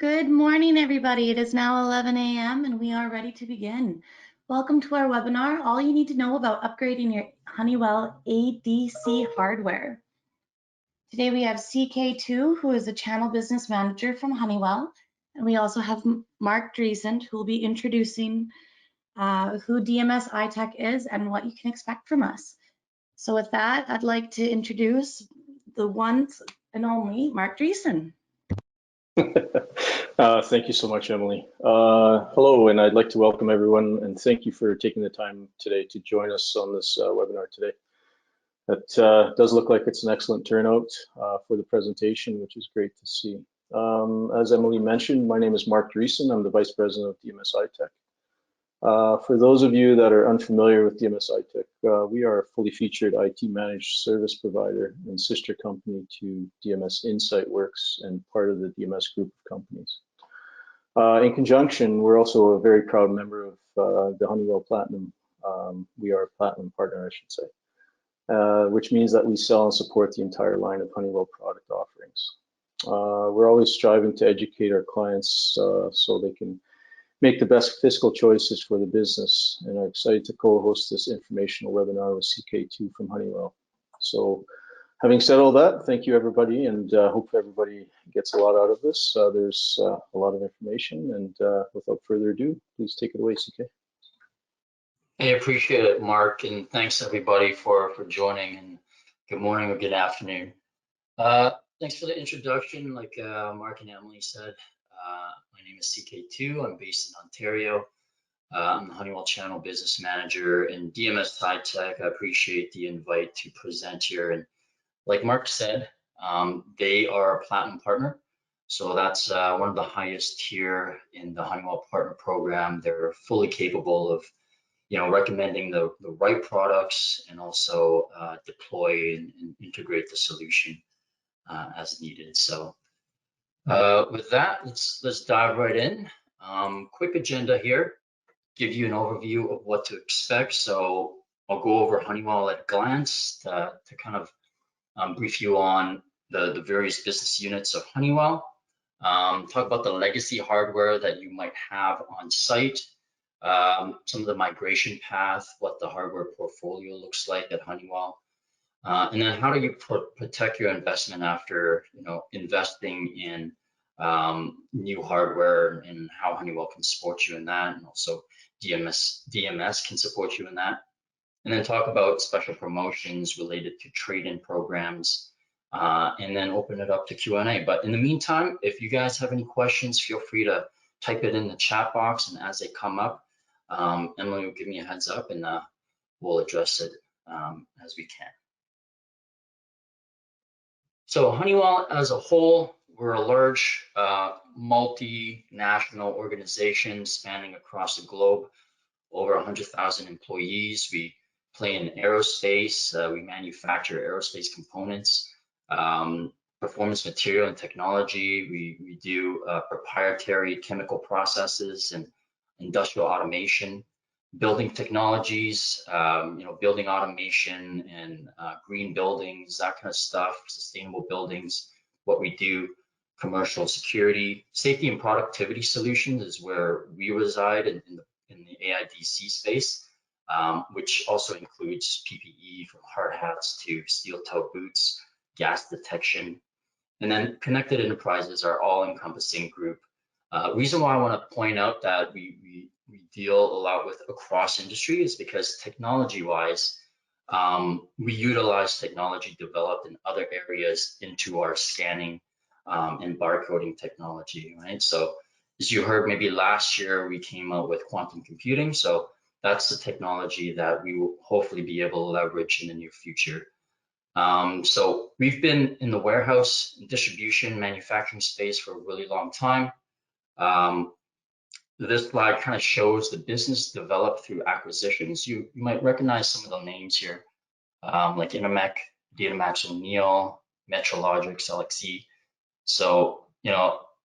Good morning, everybody. It is now 11 a.m. and we are ready to begin. Welcome to our webinar, All You Need to Know About Upgrading Your Honeywell ADC Hardware. Today we have CK2, who is the Channel Business Manager from Honeywell, and we also have Mark Dreesen, who will be introducing who DMS iTech is and what you can expect from us. So with that, I'd like to introduce the one and only Mark Dreesen. Thank you so much, Emily. Hello, and I'd like to welcome everyone and thank you for taking the time today to join us on this webinar today. It does look like it's an excellent turnout for the presentation, which is great to see. As Emily mentioned, my name is Mark Dreesen. I'm the Vice President of DMS iTech. For those of you that are unfamiliar with DMS iTech, we are a fully featured IT managed service provider and sister company to DMS InsightWorks and part of the DMS group of companies. In conjunction, we're also a very proud member of the Honeywell Platinum. We are a Platinum partner, I should say, which means that we sell and support the entire line of Honeywell product offerings. We're always striving to educate our clients so they can make the best fiscal choices for the business, and I'm excited to co-host this informational webinar with CK2 from Honeywell. So having said all that, thank you everybody, and hope everybody gets a lot out of this. There's a lot of information, and without further ado, please take it away, CK. I appreciate it, Mark, and thanks everybody for joining, and good morning or good afternoon. Thanks for the introduction. Like Mark and Emily said, my name is CK2. I'm based in Ontario. I'm the Honeywell Channel Business Manager and DMS iTech. I appreciate the invite to present here. And like Mark said, they are a Platinum partner. So that's one of the highest tier in the Honeywell Partner Program. They're fully capable of, recommending the right products and also deploy and integrate the solution as needed. So with that, let's dive right in. Quick agenda here, give you an overview of what to expect. So I'll go over Honeywell at a glance to kind of brief you on the various business units of Honeywell. Talk about the legacy hardware that you might have on site, some of the migration path, what the hardware portfolio looks like at Honeywell. And then how do you protect your investment after investing in new hardware, and how Honeywell can support you in that, and also DMS can support you in that. And then talk about special promotions related to trade-in programs, and then open it up to Q&A. But in the meantime, if you guys have any questions, feel free to type it in the chat box, and as they come up, Emily will give me a heads up, and we'll address it as we can. So Honeywell as a whole, we're a large multinational organization spanning across the globe, over 100,000 employees. We play in aerospace. We manufacture aerospace components, performance material and technology. We do proprietary chemical processes and industrial automation, building technologies, building automation and green buildings, that kind of stuff, sustainable buildings. What we do, commercial security, safety and productivity solutions is where we reside in the AIDC space, which also includes PPE from hard hats to steel toe boots, gas detection. And then connected enterprises are all-encompassing group. Reason why I want to point out that we deal a lot with across industry is because technology-wise, we utilize technology developed in other areas into our scanning and barcoding technology, right? So as you heard, maybe last year we came out with quantum computing. So that's the technology that we will hopefully be able to leverage in the near future. So we've been in the warehouse, distribution, manufacturing space for a really long time. This slide kind of shows the business developed through acquisitions. You might recognize some of the names here, like Intermec, Datamax O'Neil, Metrologic, LXE. So,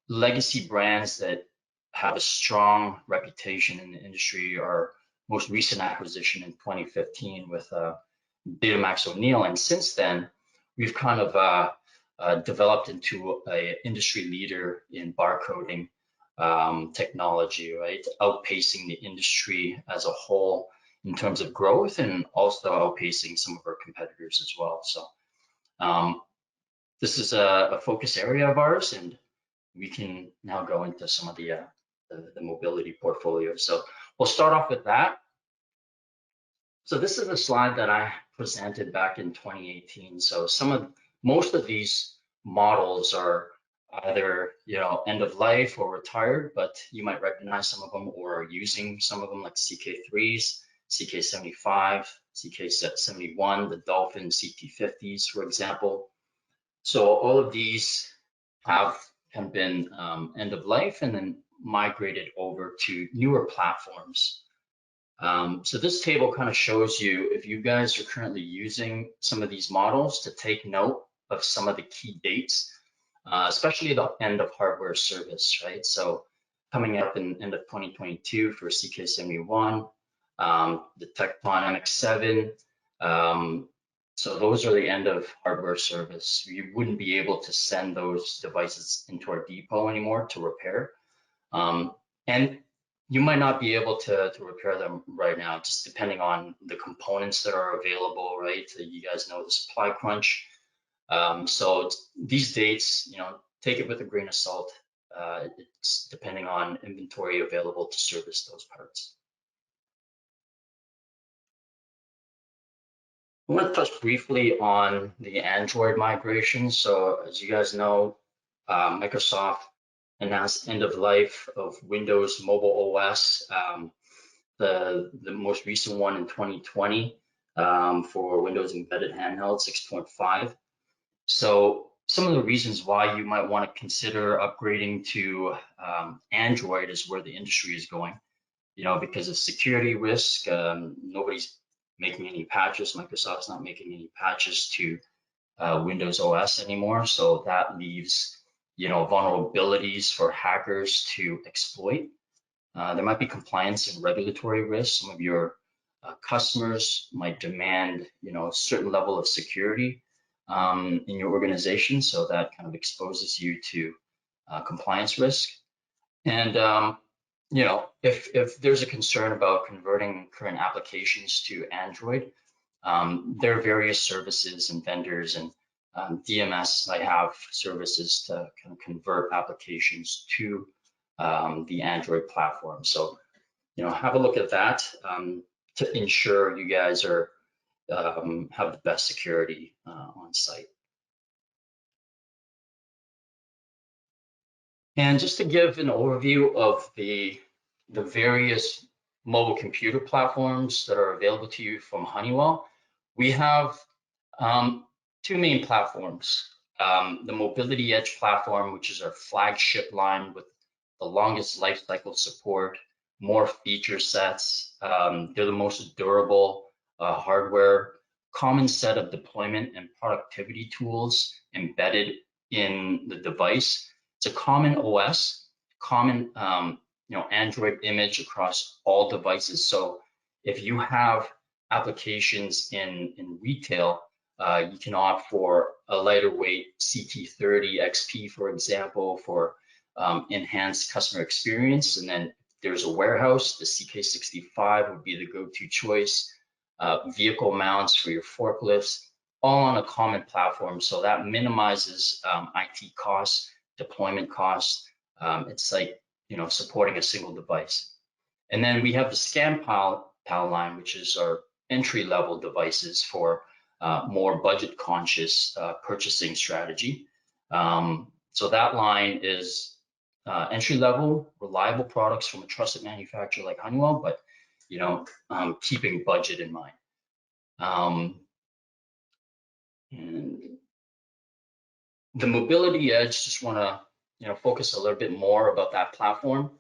legacy brands that have a strong reputation in the industry. Our most recent acquisition in 2015 with Datamax O'Neil, and since then we've kind of developed into an industry leader in barcoding technology, right? Outpacing the industry as a whole in terms of growth and also outpacing some of our competitors as well. So this is a focus area of ours, and we can now go into some of the mobility portfolio. So we'll start off with that. So this is a slide that I presented back in 2018. So most of these models are either end of life or retired, but you might recognize some of them or are using some of them, like CK3s, CK75, CK71, the Dolphin CT50s, for example. So all of these have been end of life and then migrated over to newer platforms. So this table kind of shows you, if you guys are currently using some of these models, to take note of some of the key dates, especially the end of hardware service, right? So coming up in end of 2022 for CK71, the Tecton MX7. So those are the end of hardware service. You wouldn't be able to send those devices into our depot anymore to repair. And you might not be able to repair them right now, just depending on the components that are available, right? You guys know the supply crunch. So these dates, take it with a grain of salt. It's depending on inventory available to service those parts. I want to touch briefly on the Android migration. So as you guys know, Microsoft announced end of life of Windows Mobile OS, the most recent one in 2020 for Windows Embedded Handheld 6.5. So some of the reasons why you might want to consider upgrading to Android is where the industry is going. Because of security risk, nobody's making any patches. Microsoft's not making any patches to Windows OS anymore. So that leaves, vulnerabilities for hackers to exploit. There might be compliance and regulatory risks. Some of your customers might demand, a certain level of security in your organization. So that kind of exposes you to compliance risk. And if there's a concern about converting current applications to Android, there are various services and vendors, and DMS might have services to kind of convert applications to the Android platform. So, have a look at that to ensure you guys are have the best security on site. And just to give an overview of the various mobile computer platforms that are available to you from Honeywell, we have two main platforms. The Mobility Edge platform, which is our flagship line with the longest life cycle support, more feature sets. They're the most durable hardware, common set of deployment and productivity tools embedded in the device. It's a common OS, common Android image across all devices. So if you have applications in retail, you can opt for a lighter weight CT30 XP, for example, for enhanced customer experience. And then there's a warehouse, the CK65 would be the go-to choice. Vehicle mounts for your forklifts, all on a common platform. So that minimizes IT costs, deployment costs. It's like, supporting a single device. And then we have the ScanPal line, which is our entry-level devices for more budget-conscious purchasing strategy. So that line is entry-level, reliable products from a trusted manufacturer like Honeywell, but keeping budget in mind. And the Mobility Edge, just want to focus a little bit more about that platform.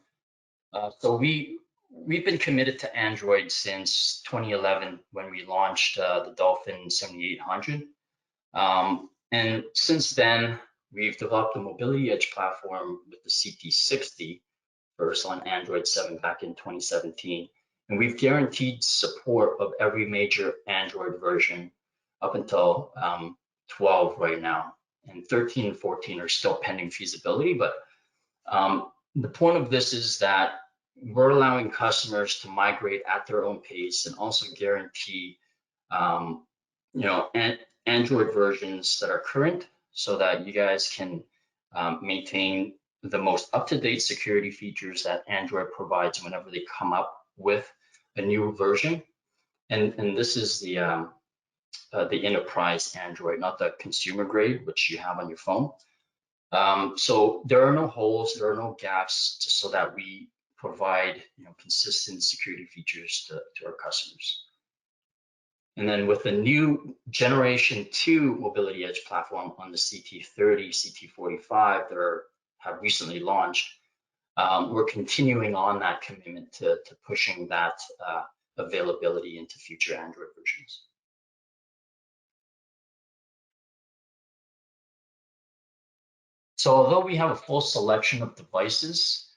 So we've been committed to Android since 2011 when we launched the Dolphin 7800. And since then, we've developed a Mobility Edge platform with the CT60, first on Android 7 back in 2017. And we've guaranteed support of every major Android version up until 12 right now. and 13 and 14 are still pending feasibility. But the point of this is that we're allowing customers to migrate at their own pace and also guarantee, Android versions that are current so that you guys can maintain the most up-to-date security features that Android provides whenever they come up with a new version. And this is the enterprise Android, not the consumer grade, which you have on your phone. So there are no holes, there are no gaps, so that we provide consistent security features to our customers. And then with the new Generation 2 Mobility Edge platform on the CT30, CT45 that have recently launched, we're continuing on that commitment to pushing that availability into future Android versions. So although we have a full selection of devices,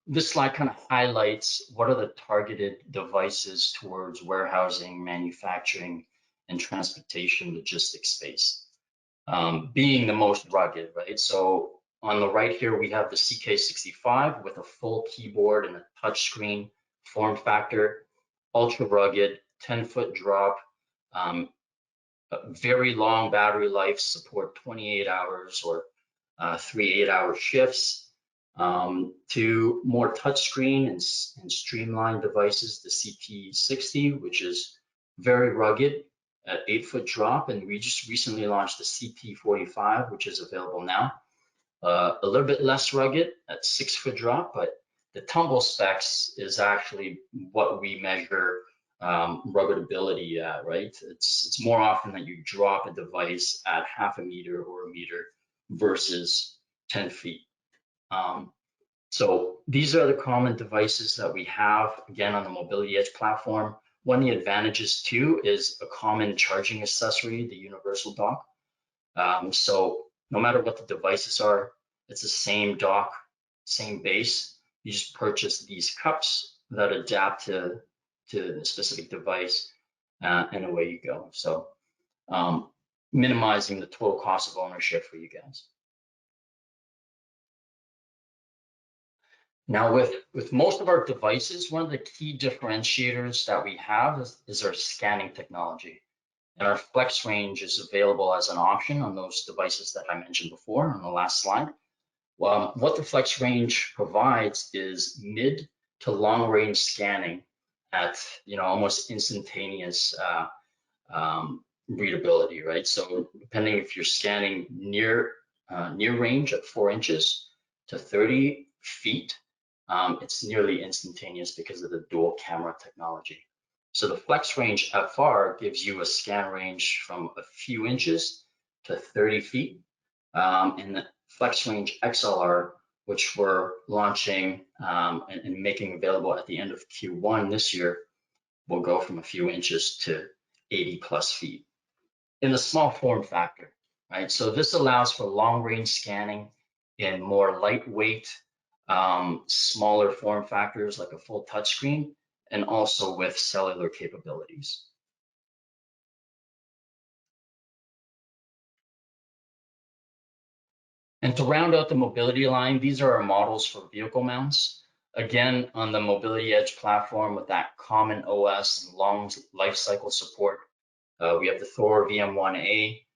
this slide kind of highlights what are the targeted devices towards warehousing, manufacturing, and transportation logistics space, being the most rugged, right? So on the right here, we have the CK65 with a full keyboard and a touchscreen form factor, ultra rugged, 10-foot drop, very long battery life, support 28 hours or 3 8-hour shifts, to more touchscreen and streamlined devices, the CT60, which is very rugged at 8-foot drop. And we just recently launched the CT45, which is available now. A little bit less rugged at 6-foot drop, but the tumble specs is actually what we measure ruggedability at, right? It's more often that you drop a device at 0.5 meter or 1 meter versus 10 feet. So these are the common devices that we have, again, on the Mobility Edge platform. One of the advantages too is a common charging accessory, the universal dock. So no matter what the devices are, it's the same dock, same base. You just purchase these cups that adapt to the specific device, and away you go. So minimizing the total cost of ownership for you guys. Now with most of our devices, one of the key differentiators that we have is our scanning technology. And our flex range is available as an option on those devices that I mentioned before on the last slide. Well, what the flex range provides is mid to long range scanning at almost instantaneous readability, right? So depending if you're scanning near range at 4 inches to 30 feet, it's nearly instantaneous because of the dual camera technology. So the flex range FR gives you a scan range from a few inches to 30 feet. And the flex range XLR, which we're launching and making available at the end of Q1 this year, will go from a few inches to 80+ feet in a small form factor, right? So this allows for long range scanning in more lightweight, smaller form factors like a full touchscreen, and also with cellular capabilities. And to round out the mobility line, these are our models for vehicle mounts. Again, on the Mobility Edge platform with that common OS and long life cycle support, we have the Thor VM1A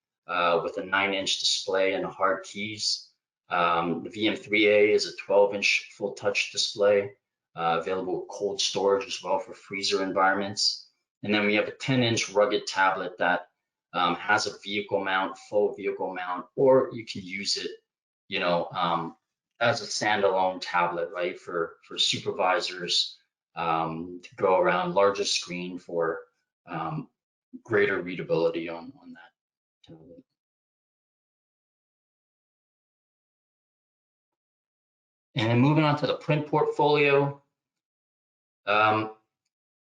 with a 9-inch display and hard keys. The VM3A is a 12-inch full touch display, available with cold storage as well for freezer environments. And then we have a 10-inch rugged tablet that has a vehicle mount, full vehicle mount, or you can use it, as a standalone tablet, right, for supervisors to go around, larger screen for greater readability on that tablet. And then moving on to the print portfolio,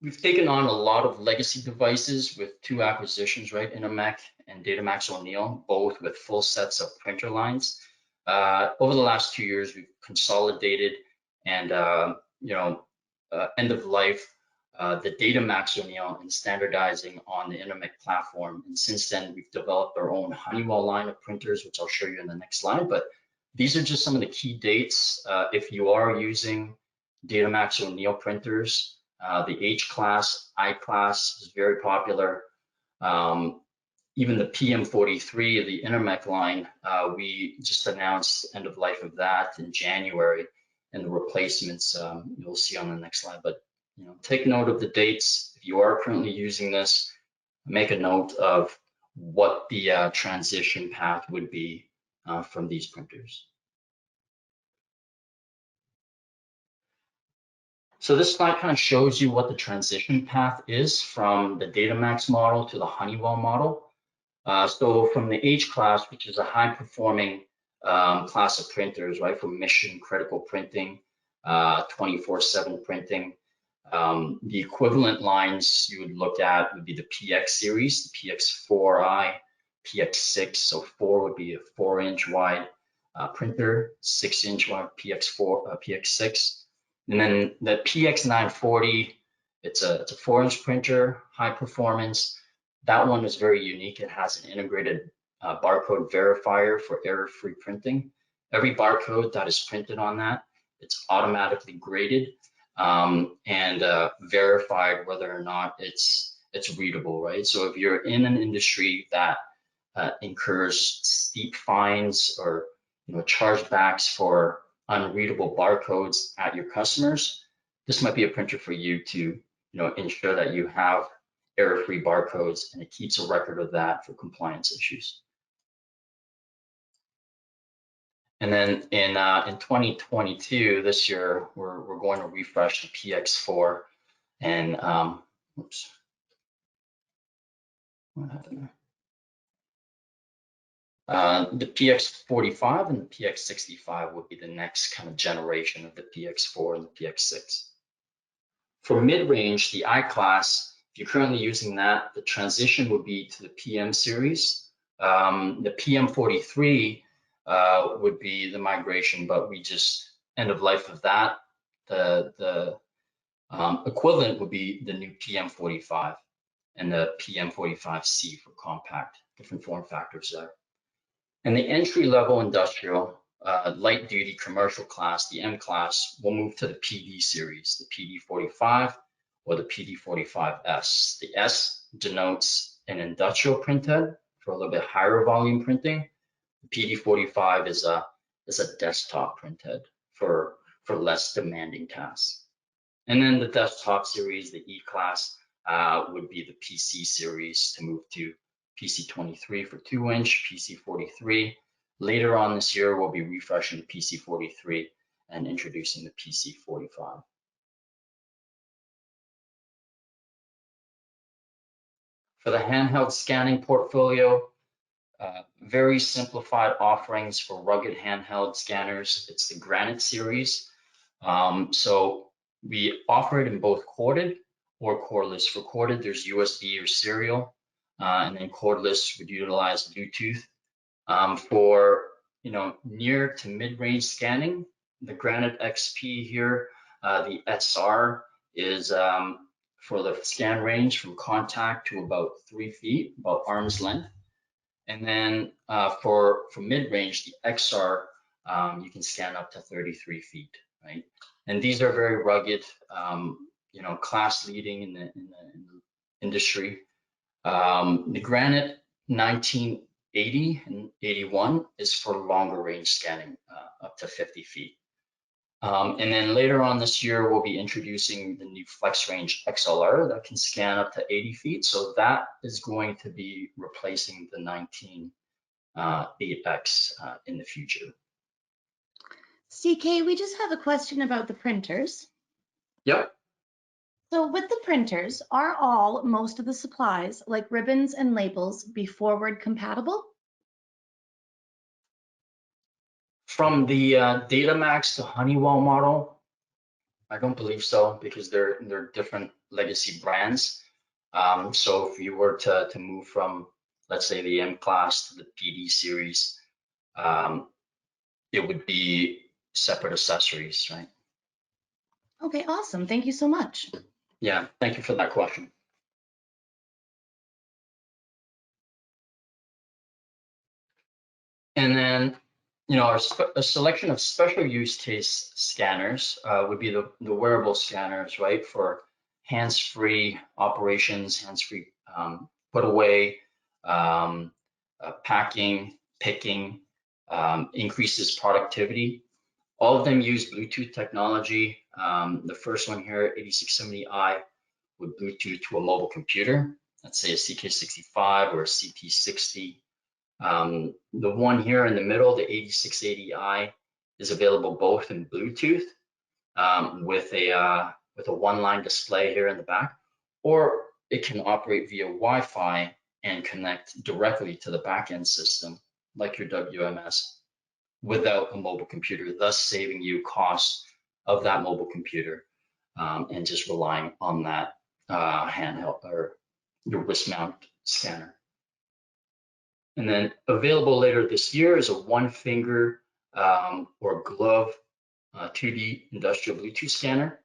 we've taken on a lot of legacy devices with 2 acquisitions, right? Intermec and Datamax O'Neill, both with full sets of printer lines. Over the last 2 years, we've consolidated and, end of life the Datamax O'Neill and standardizing on the Intermec platform. And since then, we've developed our own Honeywell line of printers, which I'll show you in the next slide. But these are just some of the key dates. If you are using Datamax O'Neill printers, the H-class, I-class is very popular. Even the PM43, the Intermec line, we just announced end of life of that in January, and the replacements you'll see on the next slide. But take note of the dates. If you are currently using this, make a note of what the transition path would be from these printers. So this slide kind of shows you what the transition path is from the Datamax model to the Honeywell model. So from the H-class, which is a high-performing class of printers, right, for mission critical printing, 24/7 printing, the equivalent lines you would look at would be the PX series, the PX4i, PX6. So 4 would be a 4-inch wide printer, 6-inch wide PX6. And then the PX940, it's a 4-inch printer, high performance. That one is very unique. It has an integrated barcode verifier for error-free printing. Every barcode that is printed on that, it's automatically graded and verified whether or not it's readable, right? So if you're in an industry that incurs steep fines or chargebacks for unreadable barcodes at your customers, this might be a printer for you to ensure that you have error-free barcodes, and it keeps a record of that for compliance issues. And then in 2022, this year, we're going to refresh the PX4, and oops, what happened there? The PX45 and the PX65 would be the next kind of generation of the PX4 and the PX6. For mid-range, the I-class, if you're currently using that, the transition would be to the PM series. The PM43 would be the migration, but we just end of life of that. The equivalent would be the new PM45 and the PM45C for compact, different form factors there. And the entry-level industrial, light-duty commercial class, the M class, will move to the PD series, the PD45 or the PD45S. The S denotes an industrial printhead for a little bit higher volume printing. The PD45 is a desktop printhead for less demanding tasks. And then the desktop series, the E class, would be the PC series to move to PC23 for 2-inch, PC43. Later on this year, we'll be refreshing the PC43 and introducing the PC45. For the handheld scanning portfolio, very simplified offerings for rugged handheld scanners. It's the Granite series. So we offer it in both corded or cordless. For corded, there's USB or serial, and then cordless would utilize Bluetooth. For near to mid-range scanning, the Granite XP here, the SR is for the scan range from contact to about 3 feet, about arm's length. And then for mid-range, the XR, you can scan up to 33 feet, right? And these are very rugged, class leading in the industry. The Granite 1980 and 81 is for longer range scanning, up to 50 feet. And then later on this year, we'll be introducing the new Flex Range XLR that can scan up to 80 feet. So that is going to be replacing the 19.8X in the future. CK, we just have a question about the printers. Yep. So with the printers, are most of the supplies, like ribbons and labels, be forward compatible? From the Datamax to Honeywell model, I don't believe so, because they're different legacy brands. So if you were to move from, let's say, the M class to the PD series, it would be separate accessories, right? Okay, awesome. Thank you so much. Yeah, thank you for that question. And then, a selection of special use case scanners would be the wearable scanners, right? For hands-free operations, hands-free put away, packing, picking, increases productivity. All of them use Bluetooth technology. The first one here, 8670i, would Bluetooth to a mobile computer, let's say a CK65 or a CP60. The one here in the middle, the 8680i, is available both in Bluetooth with a one-line display here in the back, or it can operate via Wi-Fi and connect directly to the back-end system, like your WMS, without a mobile computer, thus saving you costs of that mobile computer and just relying on that handheld or your wrist mount scanner. And then available later this year is a one finger or glove 2D industrial Bluetooth scanner.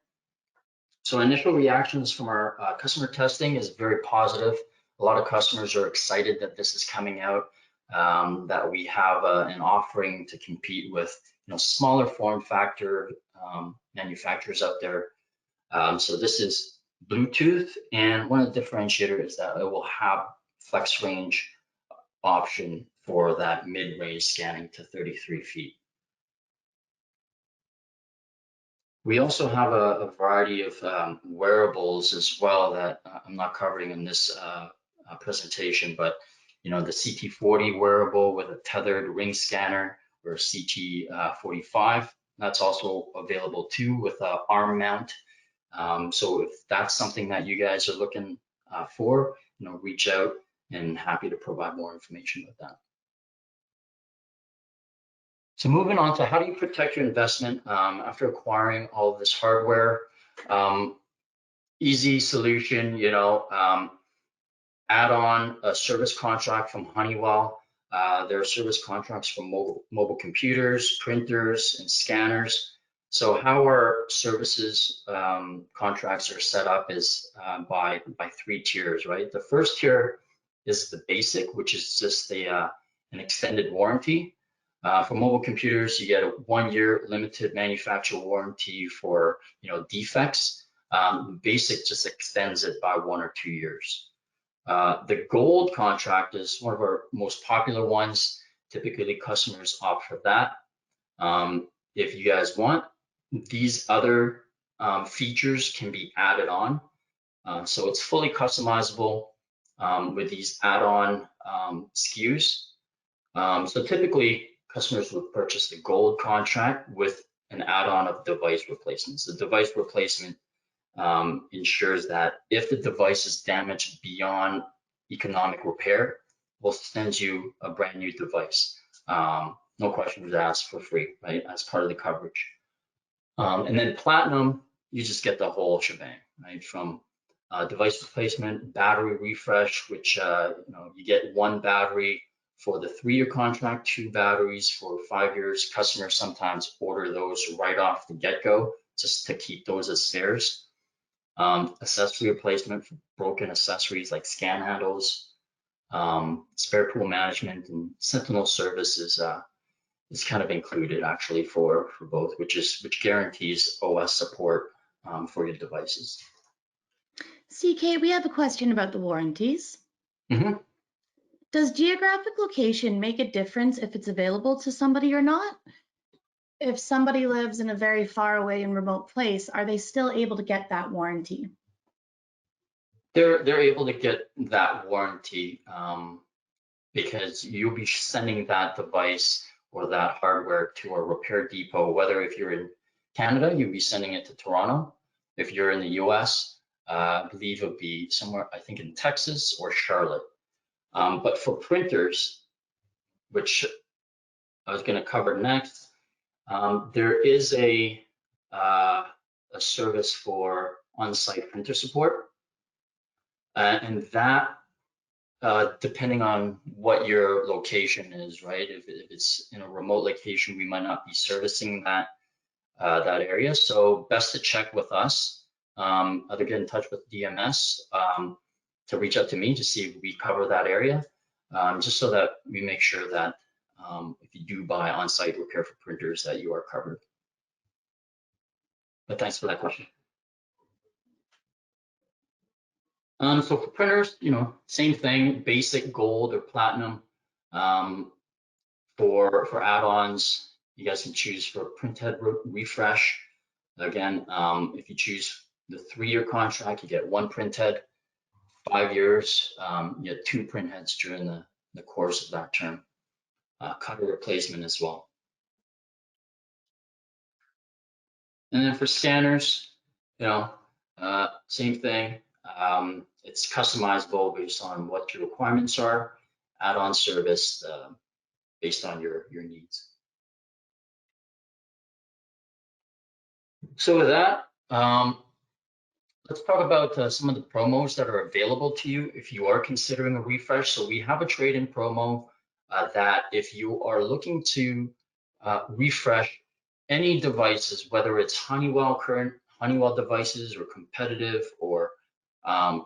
So initial reactions from our customer testing is very positive. A lot of customers are excited that this is coming out, that we have an offering to compete with smaller form factor manufacturers out there. So this is Bluetooth, and one of the differentiators is that it will have flex range option for that mid-range scanning to 33 feet. We also have a variety of wearables as well that I'm not covering in this presentation, but the CT40 wearable with a tethered ring scanner, or CT45, that's also available too with an arm mount. So if that's something that you guys are looking for, reach out, and happy to provide more information with that. So moving on to how do you protect your investment after acquiring all of this hardware? Easy solution, add on a service contract from Honeywell. There are service contracts for mobile computers, printers, and scanners. So how our services contracts are set up is by 3 tiers, right? The first tier is the basic, which is just an extended warranty. For mobile computers, you get a 1-year limited manufacturer warranty for defects. Basic just extends it by 1 or 2 years. The gold contract is one of our most popular ones. Typically, customers opt for that. If you guys want, these other features can be added on. So it's fully customizable with these add-on SKUs. So typically, customers would purchase the gold contract with an add-on of device replacements. The device replacement ensures that if the device is damaged beyond economic repair, we'll send you a brand new device. No questions asked, for free, right, as part of the coverage. And then platinum, you just get the whole shebang, right, from device replacement, battery refresh, which you get 1 battery for the 3-year contract, 2 batteries for 5 years. Customers sometimes order those right off the get-go just to keep those as spares. Accessory replacement for broken accessories like scan handles, spare tool management, and Sentinel services is kind of included actually for both, which guarantees OS support for your devices. CK, we have a question about the warranties. Mm-hmm. Does geographic location make a difference if it's available to somebody or not? If somebody lives in a very far away and remote place, are they still able to get that warranty? They're able to get that warranty because you'll be sending that device or that hardware to a repair depot, whether if you're in Canada, you'll be sending it to Toronto. If you're in the US, I believe it would be somewhere, I think in Texas or Charlotte. But for printers, which I was going to cover next, there is a service for on-site printer support. And that, depending on what your location is, right? If it's in a remote location, we might not be servicing that area. So best to check with us either get in touch with DMS to reach out to me to see if we cover that area, just so that we make sure that if you do buy on-site repair for printers, that you are covered. But thanks for that question. So for printers, same thing, basic gold or platinum. For add-ons, you guys can choose for printhead refresh. Again, if you choose the 3-year contract, you get 1 printhead. 5 years, you get 2 printheads during the course of that term. Cover replacement as well. And then for scanners, same thing. It's customizable based on what your requirements are. Add-on service based on your needs. So with that, let's talk about some of the promos that are available to you if you are considering a refresh. So we have a trade-in promo that if you are looking to refresh any devices, whether it's current Honeywell devices or competitive or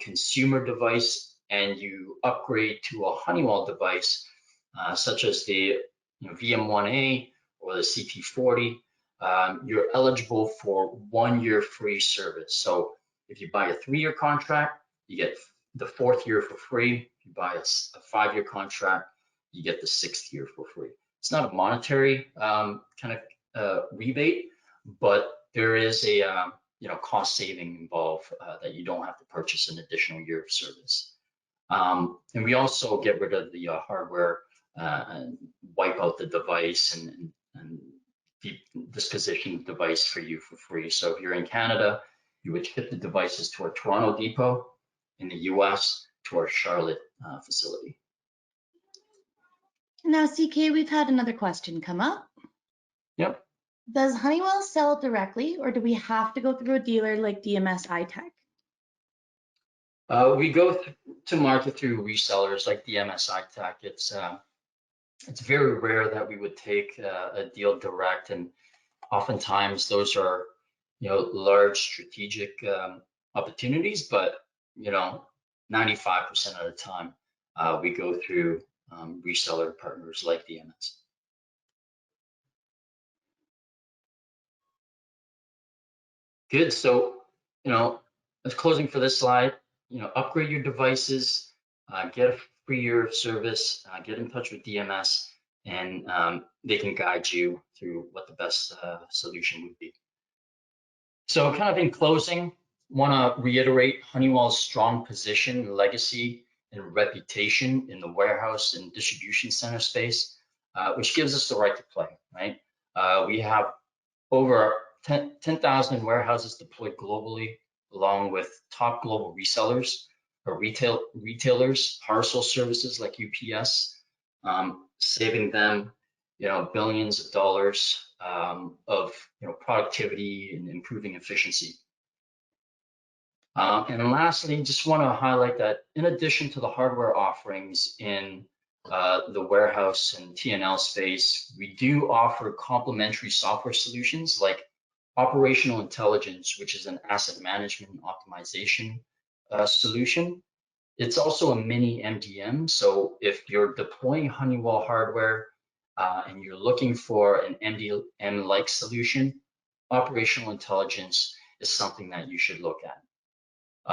consumer device, and you upgrade to a Honeywell device, such as the VM1A or the CT40, you're eligible for 1 year free service. So if you buy a 3-year contract, you get the 4th year for free. If you buy a 5-year contract, you get the 6th year for free. It's not a monetary kind of rebate, but there is a cost saving involved that you don't have to purchase an additional year of service. And we also get rid of the hardware and wipe out the device and disposition the device for you for free. So if you're in Canada, you would ship the devices to our Toronto depot. In the US, to our Charlotte facility. Now, CK, we've had another question come up. Yep. Does Honeywell sell directly, or do we have to go through a dealer like DMS iTech? We go to market through resellers like DMS iTech. It's very rare that we would take a deal direct, and oftentimes those are large strategic opportunities, but 95% of the time we go through reseller partners like DMS. Good. So as closing for this slide, upgrade your devices, get a free year of service, get in touch with DMS, and they can guide you through what the best solution would be. So kind of in closing, want to reiterate Honeywell's strong position, legacy, and reputation in the warehouse and distribution center space, which gives us the right to play, right? We have over 10,000 warehouses deployed globally, along with top global resellers or retailers, parcel services like UPS, saving them billions of dollars of productivity and improving efficiency. And lastly, just want to highlight that in addition to the hardware offerings in the warehouse and T&L space, we do offer complementary software solutions like operational intelligence, which is an asset management and optimization solution. It's also a mini MDM. So if you're deploying Honeywell hardware and you're looking for an MDM-like solution, operational intelligence is something that you should look at.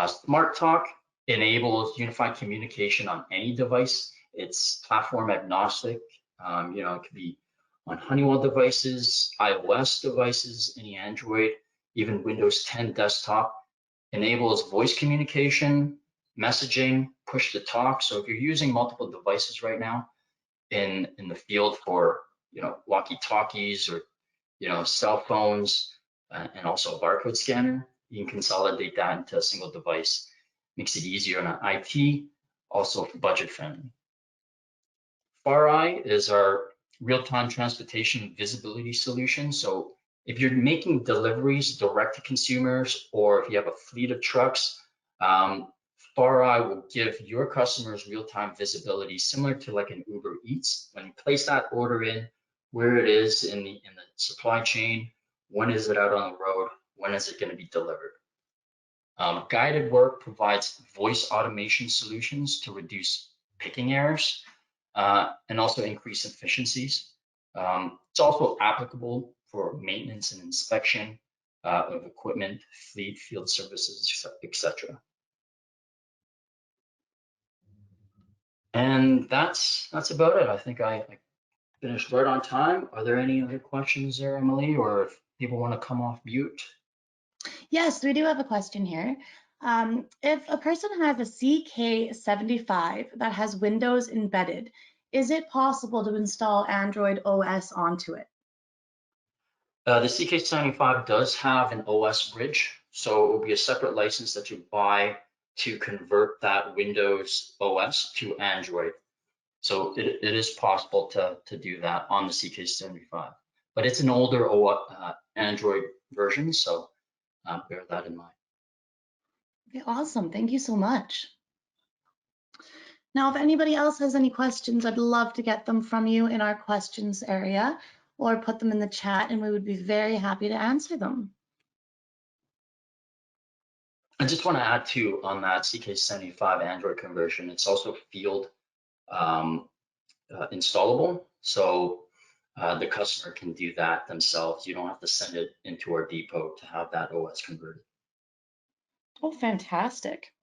Smart Talk enables unified communication on any device. It's platform agnostic. It could be on Honeywell devices, iOS devices, any Android, even Windows 10 desktop. Enables voice communication, messaging, push to talk. So if you're using multiple devices right now in the field for walkie-talkies or cell phones and also a barcode scanner, you can consolidate that into a single device. Makes it easier on IT, also budget friendly. FarEye is our real-time transportation visibility solution. So if you're making deliveries direct to consumers, or if you have a fleet of trucks, FarEye will give your customers real-time visibility similar to like an Uber Eats. When you place that order in, where it is in the supply chain, when is it out on the road, when is it going to be delivered. Guided work provides voice automation solutions to reduce picking errors and also increase efficiencies. It's also applicable for maintenance and inspection of equipment, fleet, field services, etc. And that's about it. I think I finished right on time. Are there any other questions there, Emily, or if people want to come off mute? Yes, we do have a question here. If a person has a CK75 that has Windows embedded, is it possible to install Android OS onto it? The CK75 does have an OS bridge, so it will be a separate license that you buy to convert that Windows OS to Android. So it is possible to do that on the CK75, but it's an older Android version, so bear that in mind. Okay, awesome. Thank you so much. Now, if anybody else has any questions, I'd love to get them from you in our questions area or put them in the chat, and we would be very happy to answer them. I just want to add too on that CK75 Android conversion, it's also field installable. So the customer can do that themselves. You don't have to send it into our depot to have that OS converted. Oh, fantastic.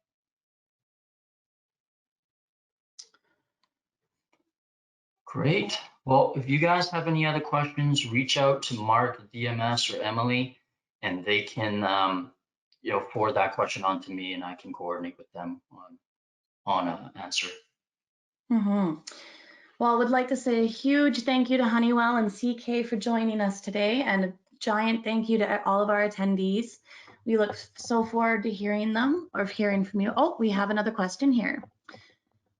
Great. Well, if you guys have any other questions, reach out to Mark, DMS, or Emily, and they can forward that question on to me, and I can coordinate with them on an answer. Well, I would like to say a huge thank you to Honeywell and CK for joining us today, and a giant thank you to all of our attendees. We look so forward to hearing them or hearing from you. Oh, we have another question here.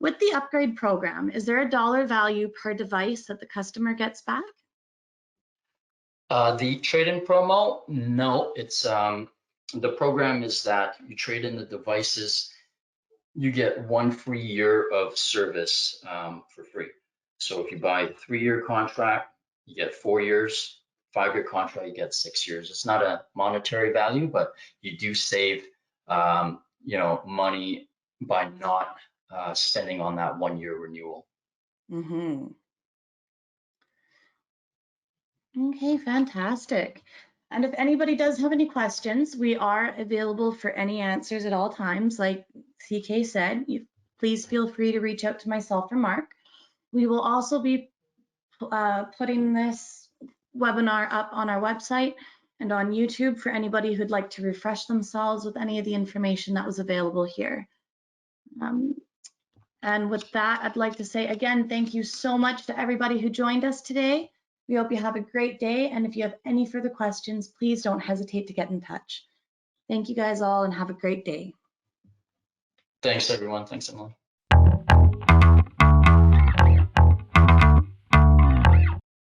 With the upgrade program, is there a dollar value per device that the customer gets back? The trade-in promo, no, it's the program is that you trade in the devices, you get 1 free year of service for free. So if you buy a 3-year contract, you get 4 years. 5-year contract, you get 6 years. It's not a monetary value, but you do save money by not spending on that 1-year renewal. Okay, fantastic. And if anybody does have any questions, we are available for any answers at all times. Like CK said, please feel free to reach out to myself or Mark. We will also be putting this webinar up on our website and on YouTube for anybody who'd like to refresh themselves with any of the information that was available here. And with that, I'd like to say again, thank you so much to everybody who joined us today. We hope you have a great day, and if you have any further questions, please don't hesitate to get in touch. Thank you guys all, and have a great day. Thanks, everyone. Thanks, Emily.